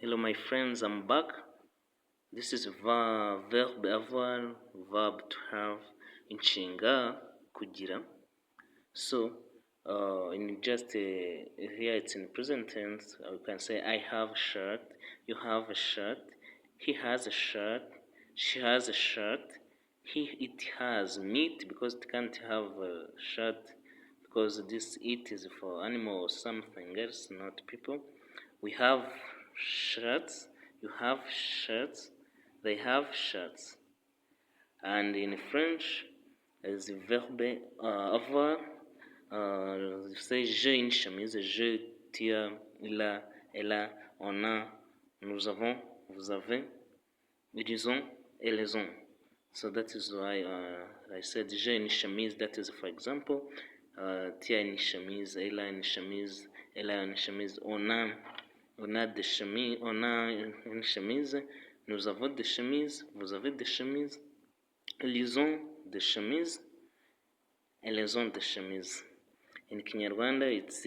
Hello my friends, I'm back. This is Verbe Avoir, verb to have, Inshinga, kugira. So, in just here it's in present tense. We can say I have a shirt, you have a shirt, he has a shirt, she has a shirt, it has meat because it can't have a shirt because this it is for animal or something else, not people. We have shirts, you have shirts, they have shirts. And in French, the verbe avoir, c'est j'ai une chemise, je, tu as, il a, elle a, on a, nous avons, vous avez, ils ont, elles ont. So that is why I said j'ai une chemise. That is for example. Tu as une chemise, elle a une chemise, elle a une chemise, on a des chemises, on a une chemise, nous avons des chemises, vous avez des chemises, ils ont des chemises, elles ont des chemises. In Kinyarwanda it's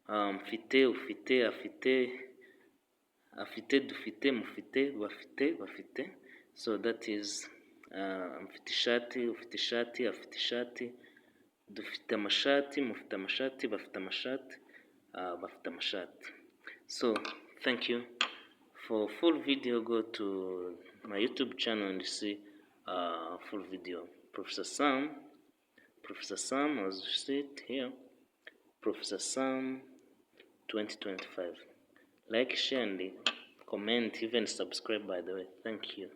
mfite, ufite, afite, dufite, mufite, bafite. So that is mfite ishati, ufite ishati, afite ishati, dufite amashati, mufite amashati, bafite amashati, bafite amashati. So thank you. For full video, go to my YouTube channel and see full video. Professor Sam was sit here. Professor Sam 2025. Like, share, and comment, even subscribe, by the way. Thank you.